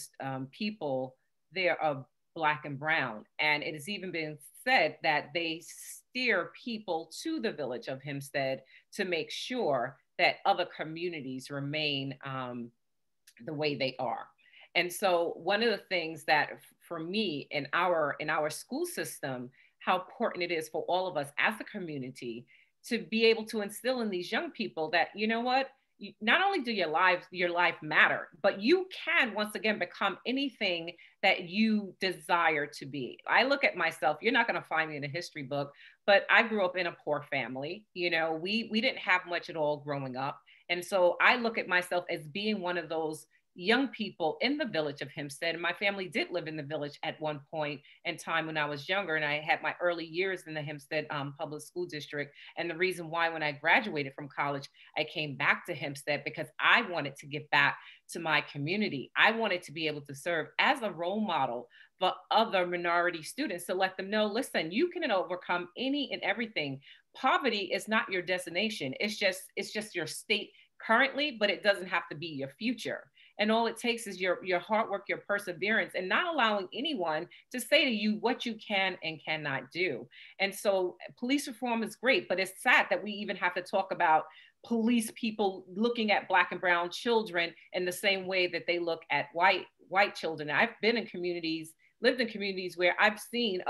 people there are Black and brown, and it has even been said that they steer people to the village of Hempstead to make sure that other communities remain the way they are. And so one of the things that for me in our school system, how important it is for all of us as a community to be able to instill in these young people that, you know what, not only do your life matter, but you can once again become anything that you desire to be. I look at myself, you're not going to find me in a history book, but I grew up in a poor family. We didn't have much at all growing up. And so I look at myself as being one of those young people in the village of Hempstead. And my family did live in the village at one point in time when I was younger, and I had my early years in the Hempstead Public School District. And the reason why when I graduated from college, I came back to Hempstead because I wanted to get back to my community. I wanted to be able to serve as a role model for other minority students to let them know, listen, you can overcome any and everything. Poverty is not your destination. It's just your state currently, but it doesn't have to be your future. And all it takes is your hard work, your perseverance, and not allowing anyone to say to you what you can and cannot do. And so police reform is great, but it's sad that we even have to talk about police people looking at Black and brown children in the same way that they look at white children. I've been in communities, lived in communities where I've seen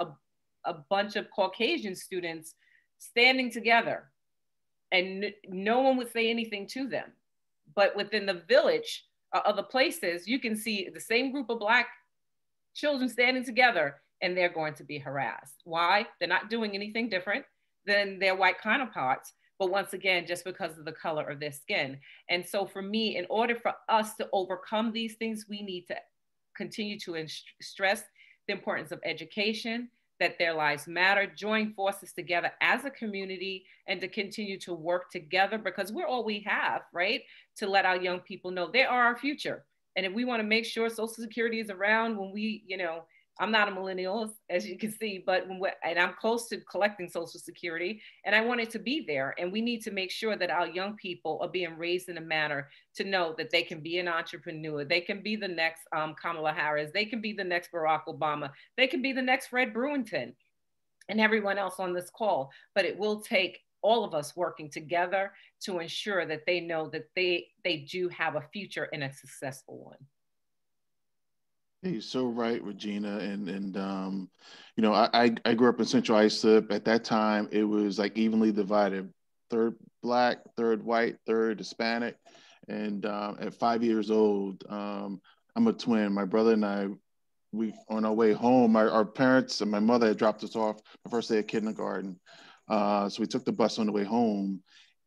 a bunch of Caucasian students standing together and no one would say anything to them. But within the village, other places, you can see the same group of Black children standing together and they're going to be harassed. Why? They're not doing anything different than their white counterparts, but once again, just because of the color of their skin. And so for me, in order for us to overcome these things, we need to continue to stress the importance of education, that their lives matter, join forces together as a community, and to continue to work together because we're all we have, right? To let our young people know they are our future. And if we want to make sure Social Security is around when we, I'm not a millennial, as you can see, but and I'm close to collecting Social Security, and I want it to be there. And we need to make sure that our young people are being raised in a manner to know that they can be an entrepreneur. They can be the next Kamala Harris. They can be the next Barack Obama. They can be the next Fred Brewington and everyone else on this call. But it will take all of us working together to ensure that they know that they do have a future and a successful one. Hey, you're so right, Regina. You know, I grew up in Central Islip. At that time, it was like evenly divided, third Black, third white, third Hispanic. And at 5 years old, I'm a twin. My brother and I, we on our way home, our parents and my mother had dropped us off the first day of kindergarten. So we took the bus on the way home,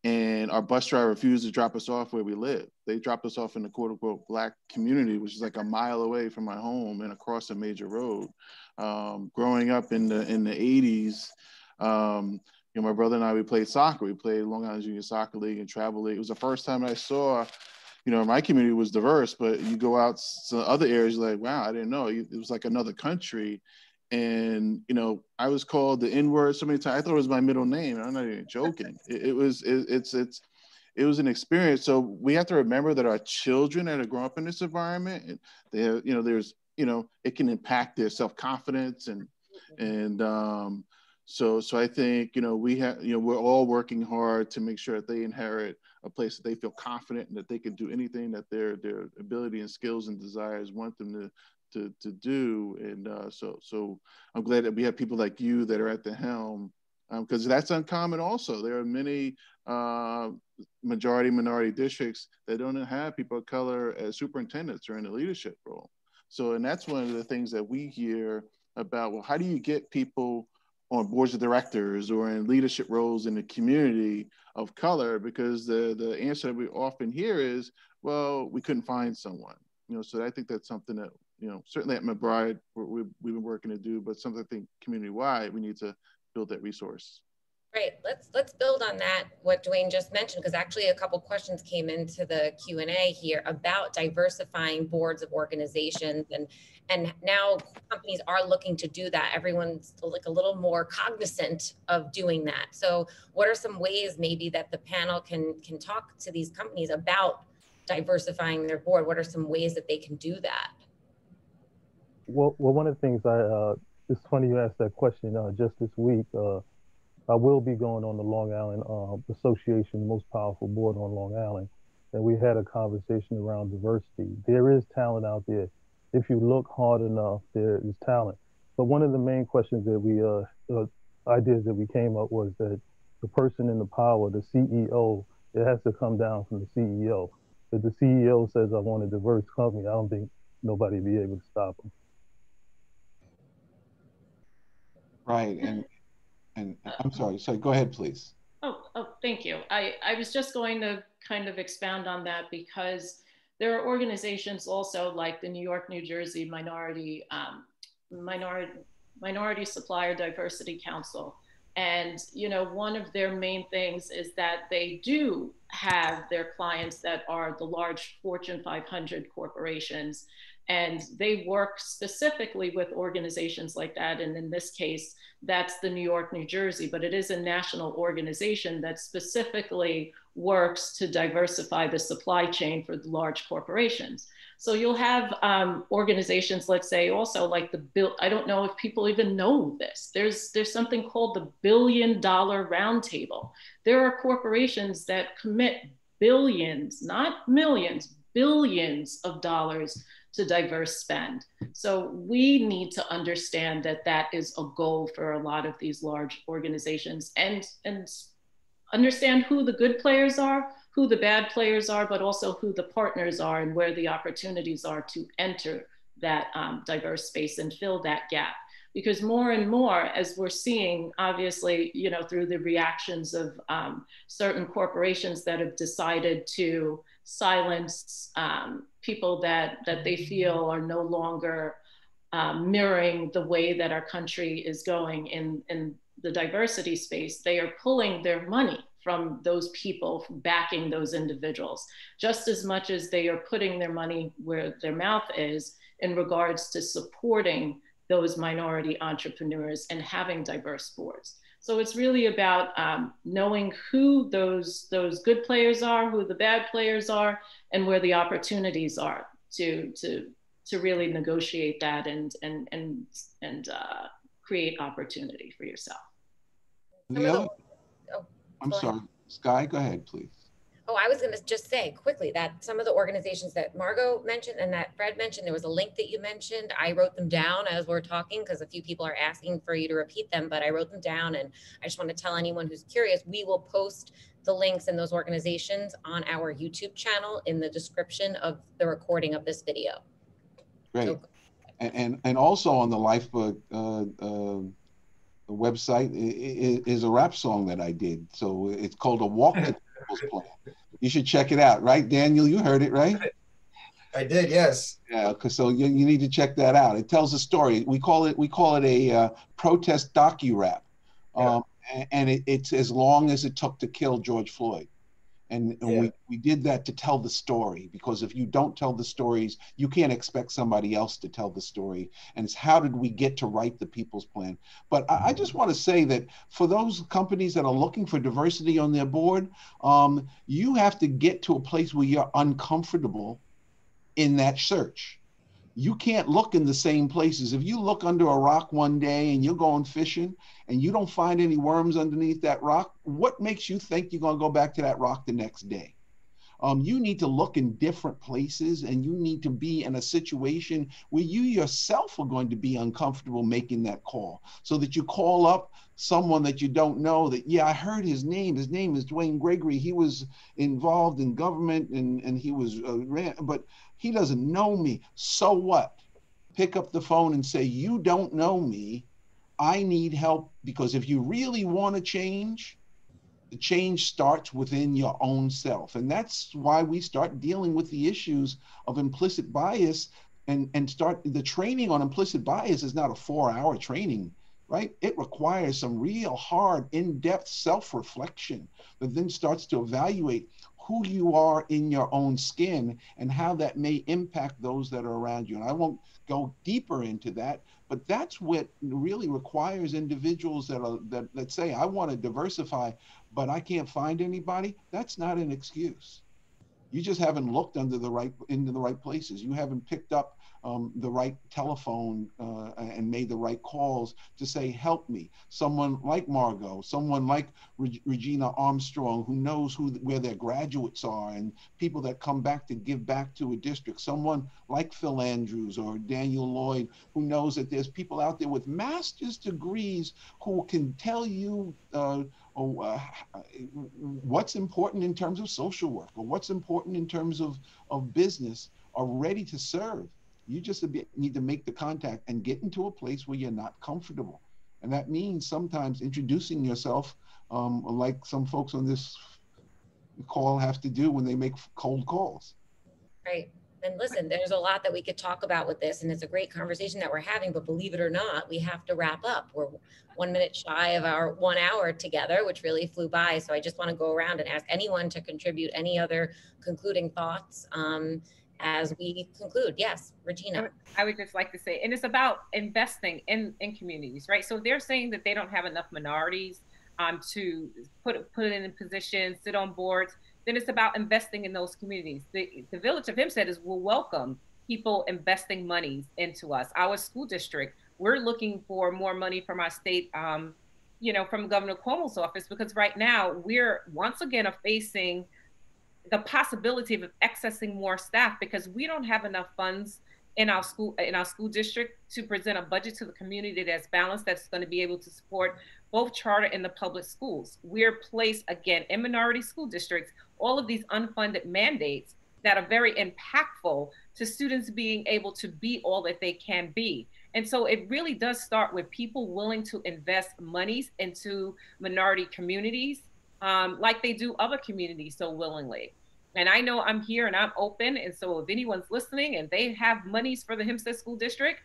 and our bus driver refused to drop us off where we live. They dropped us off in the quote unquote Black community, which is like a mile away from my home and across a major road. Growing up in the 80s, you know, my brother and I, we played soccer. We played Long Island Junior Soccer League and Travel League. It was the first time I saw, you know, my community was diverse, but you go out to other areas, you're like, wow, I didn't know. It was like another country. And, you know, I was called the N-word so many times. I thought it was my middle name. I'm not even joking. It was an experience. So we have to remember that our children that are growing up in this environment, and they have, you know, there's, you know, it can impact their self-confidence and so I think, you know, we have, you know, we're all working hard to make sure that they inherit a place that they feel confident and that they can do anything that their ability and skills and desires want them to do. And so I'm glad that we have people like you that are at the helm, because that's uncommon also. There are many majority minority districts that don't have people of color as superintendents or in a leadership role. So, and that's one of the things that we hear about, well, how do you get people on boards of directors or in leadership roles in the community of color? Because the answer that we often hear is, well, we couldn't find someone. You know, so I think that's something that, you know, certainly at McBride, we've been working to do, but something I think community-wide, we need to build that resource. Great. Let's build on that, what Dwayne just mentioned, because actually a couple questions came into the Q&A here about diversifying boards of organizations, and now companies are looking to do that. Everyone's like a little more cognizant of doing that. So what are some ways maybe that the panel can talk to these companies about diversifying their board? What are some ways that they can do that? Well, one of the things it's funny you asked that question. Just this week, I will be going on the Long Island Association, most powerful board on Long Island. And we had a conversation around diversity. There is talent out there. If you look hard enough, there is talent. But one of the main questions that ideas that we came up was that the person in the power, the CEO, it has to come down from the CEO. If the CEO says, I want a diverse company, I don't think nobody will be able to stop them. Right, and I'm sorry, go ahead, please. Oh, thank you. I was just going to kind of expound on that, because there are organizations also like the New York, New Jersey Minority Supplier Diversity Council. And, you know, one of their main things is that they do have their clients that are the large Fortune 500 corporations. And they work specifically with organizations like that. And in this case, that's the New York, New Jersey, but it is a national organization that specifically works to diversify the supply chain for the large corporations. So you'll have organizations, let's say also like I don't know if people even know this. There's something called the $1 Billion Roundtable. There are corporations that commit billions, not millions, billions of dollars to diverse spend. So we need to understand that that is a goal for a lot of these large organizations, and understand who the good players are, who the bad players are, but also who the partners are and where the opportunities are to enter that diverse space and fill that gap. Because more and more, as we're seeing, obviously, you know, through the reactions of certain corporations that have decided to silence people that they feel are no longer mirroring the way that our country is going in the diversity space, they are pulling their money from those people backing those individuals, just as much as they are putting their money where their mouth is in regards to supporting those minority entrepreneurs and having diverse boards. So it's really about knowing who those good players are, who the bad players are, and where the opportunities are to really negotiate that and create opportunity for yourself. I'm sorry, Sky, go ahead, please. Oh, I was going to just say quickly that some of the organizations that Margo mentioned and that Fred mentioned, there was a link that you mentioned. I wrote them down as we're talking because a few people are asking for you to repeat them, but I wrote them down. And I just want to tell anyone who's curious, we will post the links in those organizations on our YouTube channel in the description of the recording of this video. Great. So, and also on the Lifebook website is a rap song that I did. So it's called A Walk to People's Plan. You should check it out, right, Daniel? You heard it, right? I did, yes. Yeah, so you need to check that out. It tells a story. We call it a protest docu-rap. And it's as long as it took to kill George Floyd. And we did that to tell the story, because if you don't tell the stories, you can't expect somebody else to tell the story. And it's how did we get to write the People's Plan? But I just want to say that for those companies that are looking for diversity on their board, you have to get to a place where you're uncomfortable in that search. You can't look in the same places. If you look under a rock one day and you're going fishing and you don't find any worms underneath that rock, what makes you think you're going to go back to that rock the next day? You need to look in different places, and you need to be in a situation where you yourself are going to be uncomfortable making that call, so that you call up someone that you don't know that, yeah, I heard his name. His name is Dwayne Gregory. He was involved in government and he was, but he doesn't know me. So what? Pick up the phone and say, you don't know me. I need help, because if you really want to change, the change starts within your own self. And that's why we start dealing with the issues of implicit bias and start the training on implicit bias is not a 4-hour training, right? It requires some real hard, in-depth self-reflection that then starts to evaluate who you are in your own skin and how that may impact those that are around you. And I won't go deeper into that, but that's what really requires individuals that say, I want to diversify, but I can't find anybody. That's not an excuse. You just haven't looked into the right places. You haven't picked up the right telephone and made the right calls to say, help me. Someone like Margo, someone like Regina Armstrong, who knows where their graduates are and people that come back to give back to a district. Someone like Phil Andrews or Daniel Lloyd, who knows that there's people out there with master's degrees who can tell you what's important in terms of social work or what's important in terms of business, are ready to serve. You just need to make the contact and get into a place where you're not comfortable. And that means sometimes introducing yourself, like some folks on this call have to do when they make cold calls. Right. And listen, there's a lot that we could talk about with this, and it's a great conversation that we're having, but believe it or not, we have to wrap up. We're 1 minute shy of our 1 hour together, which really flew by. So I just want to go around and ask anyone to contribute any other concluding thoughts as we conclude. Yes, Regina. I would just like to say, and it's about investing in communities, right? So they're saying that they don't have enough minorities to put in positions, sit on boards. Then it's about investing in those communities. The Village of Hempstead will welcome people investing monies into us. Our school district, we're looking for more money from our state, from Governor Cuomo's office, because right now we're once again facing the possibility of accessing more staff because we don't have enough funds in our school district to present a budget to the community that's balanced, that's going to be able to support both charter and the public schools. We're placed again in minority school districts, all of these unfunded mandates that are very impactful to students being able to be all that they can be. And so it really does start with people willing to invest monies into minority communities like they do other communities so willingly. And I know I'm here and I'm open. And so if anyone's listening and they have monies for the Hempstead School District,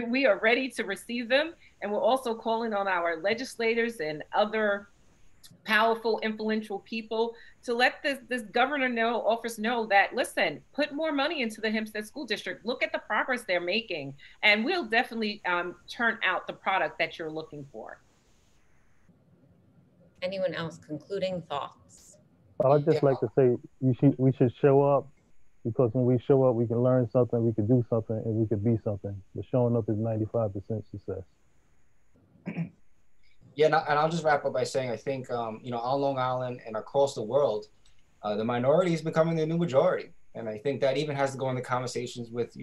we are ready to receive them. And we're also calling on our legislators and other powerful, influential people to let this governor office know that, listen, put more money into the Hempstead School District. Look at the progress they're making. And we'll definitely turn out the product that you're looking for. Anyone else concluding thoughts? I'd just like to say we should show up, because when we show up, we can learn something, we can do something, and we can be something. But showing up is 95% success. Yeah, and I'll just wrap up by saying I think on Long Island and across the world, the minority is becoming the new majority. And I think that even has to go into conversations with,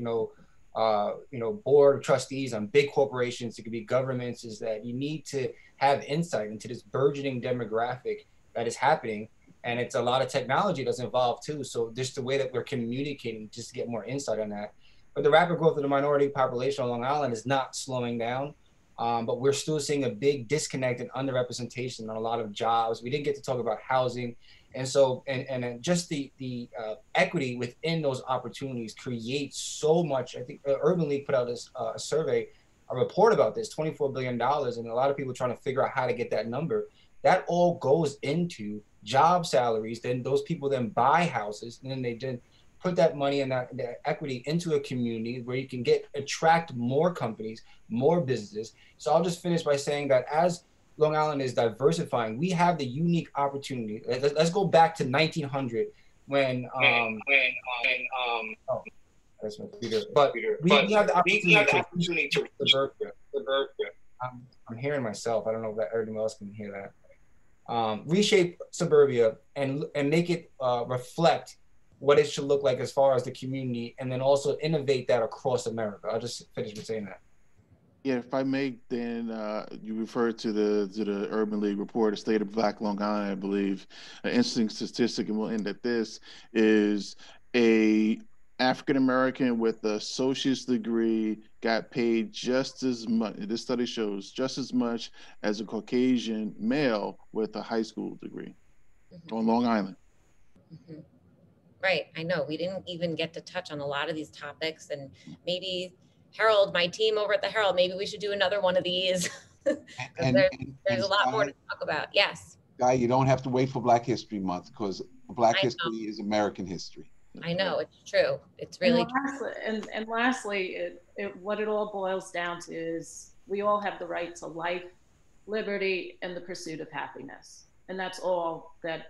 board of trustees on big corporations. It could be governments, is that you need to have insight into this burgeoning demographic that is happening. And it's a lot of technology that's involved too. So just the way that we're communicating, just to get more insight on that. But the rapid growth of the minority population on Long Island is not slowing down. But we're still seeing a big disconnect and underrepresentation on a lot of jobs. We didn't get to talk about housing. And so, and just the equity within those opportunities creates so much. I think Urban League put out this a report about this, $24 billion. And a lot of people trying to figure out how to get that number. That all goes into job salaries. Then those people then buy houses, and then they then put that money and that equity into a community where you can attract more companies, more businesses. So I'll just finish by saying that as Long Island is diversifying, we have the unique opportunity. Let's go back to 1900 when that's my computer. But we have the opportunity to suburbia. I'm hearing myself. I don't know if everyone else can hear that. Reshape suburbia and make it reflect what it should look like as far as the community, and then also innovate that across America. I'll just finish with saying that. Yeah, if I may, then you referred to the Urban League report, the State of Black Long Island, I believe. An interesting statistic, and we'll end at this, is a African American with an associate's degree got paid just as much, this study shows, just as much as a Caucasian male with a high school degree on Long Island. Mm-hmm. Right, I know. We didn't even get to touch on a lot of these topics, and maybe Herald, my team over at the Herald, maybe we should do another one of these. There's a lot more to talk about. Yes. Guy, you don't have to wait for Black History Month, because Black history is American history. I know, it's true. It's really true. And lastly, what it all boils down to is we all have the right to life, liberty, and the pursuit of happiness. And that's all that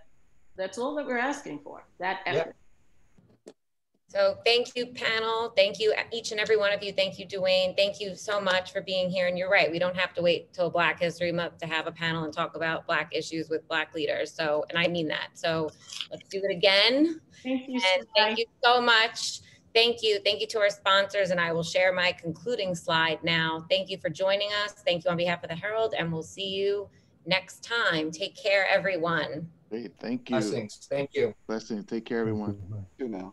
we're asking for, that effort. Yep. So thank you, panel. Thank you, each and every one of you. Thank you, Dwayne. Thank you so much for being here. And you're right, we don't have to wait till Black History Month to have a panel and talk about Black issues with Black leaders. So, and I mean that. So let's do it again. Thank you. And thank you so much. Thank you. Thank you to our sponsors. And I will share my concluding slide now. Thank you for joining us. Thank you on behalf of the Herald, and we'll see you next time. Take care, everyone. Great. Thank you. Blessings. Thank you. Blessings. Take care, everyone. You now.